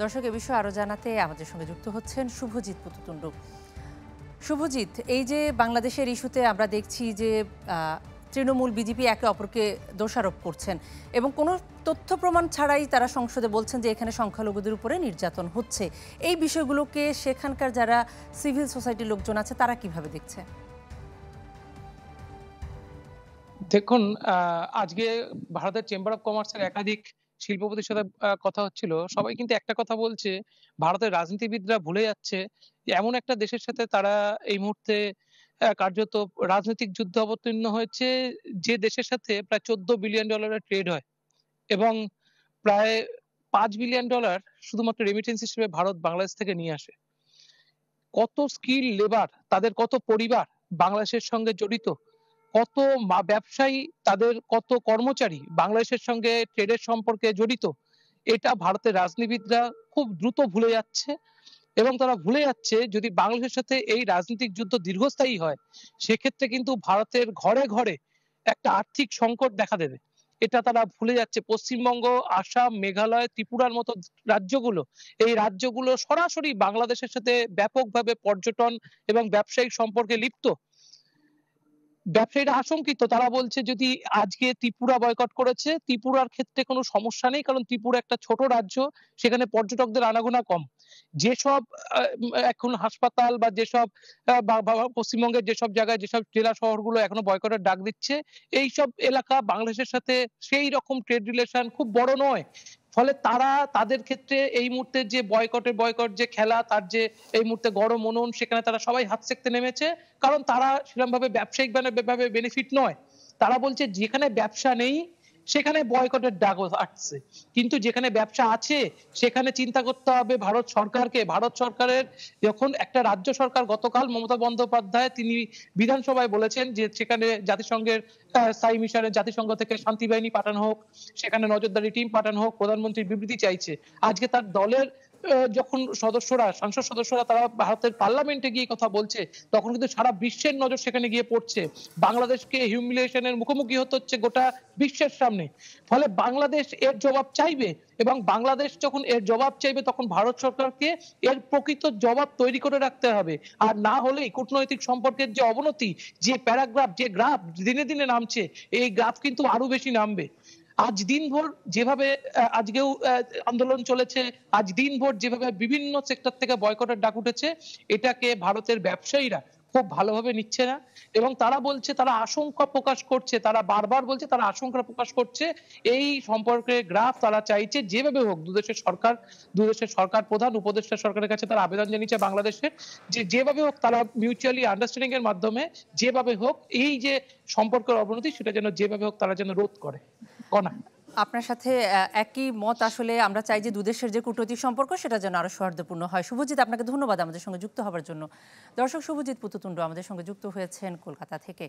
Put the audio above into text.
দর্শক এ বিষয়ে আরো জানাতে আমাদের সঙ্গে যুক্ত হচ্ছেন শুভজিৎ পুততুণ্ড। শুভজিৎ, এই যে বাংলাদেশের ইস্যুতে আমরা দেখছি যে তৃণমূল বিজেপি একে অপরকে দোষারোপ করছেন এবং কোনো তথ্য প্রমাণ ছাড়াই তারা সংসদে বলছেন যে এখানে সংখ্যালঘুদের উপরে নির্যাতন হচ্ছে। এই বিষয়গুলোকে সেখানকার যারা সিভিল সোসাইটির লোকজন আছে তারা কিভাবে দেখছে? দেখুন, আজকে ভারতের চেম্বার অফ কমার্সের একাধিক শিল্পপতির সাথে কথা হচ্ছিল। সবাই কিন্তু একটা কথা বলছে, ভারতের রাজনীতিবিদরা ভুলে যাচ্ছে যে এমন একটা দেশের সাথে তারা এই মুহূর্তে কার্যত রাজনৈতিক যুদ্ধে অবতীর্ণ হয়েছে, যে দেশের সাথে প্রায় $14 বিলিয়ন এর ট্রেড হয় এবং প্রায় $5 বিলিয়ন শুধুমাত্র রেমিটেন্স হিসেবে ভারত বাংলাদেশ থেকে নিয়ে আসে। কত স্কিল লেবার, তাদের কত পরিবার বাংলাদেশের সঙ্গে জড়িত, কত ব্যবসায়ী, তাদের কত কর্মচারী বাংলাদেশের সঙ্গে ট্রেডের সম্পর্কে জড়িত, এটা ভারতের রাজনীতিবিদরা খুব দ্রুত ভুলে যাচ্ছে। এবং তারা ভুলে যাচ্ছে যদি বাংলাদেশের সাথে এই রাজনৈতিক যুদ্ধ দীর্ঘস্থায়ী হয়, সেক্ষেত্রে কিন্তু ভারতের ঘরে ঘরে একটা আর্থিক সংকট দেখা দেবে। এটা তারা ভুলে যাচ্ছে। পশ্চিমবঙ্গ, আসাম, মেঘালয়, ত্রিপুরার মতো রাজ্যগুলো, এই রাজ্যগুলো সরাসরি বাংলাদেশের সাথে ব্যাপকভাবে পর্যটন এবং ব্যবসায়িক সম্পর্কে লিপ্ত। ব্যবসায়ীরা আশঙ্কিত। তারা বলছে যদি আজকে ত্রিপুরা বয়কট করেছে, ত্রিপুরার ক্ষেত্রে কোনো সমস্যা নেই। কারণ ত্রিপুরা একটা ছোট রাজ্য, সেখানে পর্যটকদের আনাগোনা কম। যেসব এখন হাসপাতাল বা যেসব বা বা পশ্চিমবঙ্গের যেসব জায়গায় যেসব জেলা শহরগুলো এখনো বয়কটের ডাক দিচ্ছে, এইসব এলাকা বাংলাদেশের সাথে সেই রকম ট্রেড রিলেশন খুব বড় নয়। ফলে তারা তাদের ক্ষেত্রে এই মুহূর্তে যে বয়কট যে খেলা, তার যে এই মুহূর্তে গরম উনুন, সেখানে তারা সবাই হাত সেঁকতে নেমেছে। কারণ তারা সেরকমভাবে ব্যবসায়িক ভাবে বেনিফিট নয়। তারা বলছে যেখানে ব্যবসা নেই সেখানে বয়কটের ডাকও আসছে। কিন্তু যেখানে ব্যবসা আছে সেখানে চিন্তা করতে হবে ভারত সরকারকে। ভারত সরকারের যখন একটা রাজ্য সরকার, গতকাল মমতা বন্দ্যোপাধ্যায় তিনি বিধানসভায় বলেছেন যে সেখানে জাতিসংঘের স্থায়ী মিশনে জাতিসংঘ থেকে শান্তি বাহিনী পাঠানো হোক, সেখানে নজরদারি টিম পাঠানো হোক, প্রধানমন্ত্রীর বিবৃতি চাইছে। আজকে তার দলের যখন সংসদ সদস্যরা তারা ভারতের পার্লামেন্টে গিয়ে কথা বলছে, তখন কিন্তু সারা বিশ্বের নজর সেখানে গিয়ে পড়ছে। বাংলাদেশকে হিউমিলিয়েশন এর মুখোমুখি হতে হচ্ছে গোটা বিশ্বের সামনে। ফলে বাংলাদেশ এর জবাব চাইবে এবং বাংলাদেশ যখন এর জবাব চাইবে তখন ভারত সরকারকে এর প্রকৃত জবাব তৈরি করে রাখতে হবে। আর না হলেই কূটনৈতিক সম্পর্কের যে অবনতি, যে প্যারাগ্রাফ, যে গ্রাফ দিনে দিনে নামছে, এই গ্রাফ কিন্তু আরো বেশি নামবে। আজ দিনভর যেভাবে আজকেও আন্দোলন চলেছে, আজ দিনভর যেভাবে বিভিন্ন সেক্টর থেকে বয়কটের ডাক উঠেছে, এটাকে ভারতের ব্যবসায়ীরা খুব ভালোভাবে নিচ্ছে না এবং তারা বলছে, তারা আশঙ্কা প্রকাশ করছে, তারা বারবার বলছে তারা আশঙ্কা প্রকাশ করছে। এই সম্পর্কে গ্রাফ তারা চাইছে যেভাবে হোক, দুদেশের সরকার প্রধান, উপদেষ্টা সরকারের কাছে তারা আবেদন জানিয়েছে বাংলাদেশের, যে যেভাবে হোক তারা মিউচুয়ালি আন্ডারস্ট্যান্ডিং এর মাধ্যমে যেভাবে হোক এই যে সম্পর্কের অবনতি, সেটা যেন যেভাবে হোক তারা যেন রোধ করে। কনা আপনার সাথে একই মত। আসলে আমরা চাই যে দুদেশের যে কূটনৈতিক সম্পর্ক সেটা যেন আরো সৌহার্দ্যপূর্ণ হয়। শুভজিৎ, আপনাকে ধন্যবাদ আমাদের সঙ্গে যুক্ত হওয়ার জন্য। দর্শক, শুভজিৎ পুততুণ্ড আমাদের সঙ্গে যুক্ত হয়েছেন কলকাতা থেকে।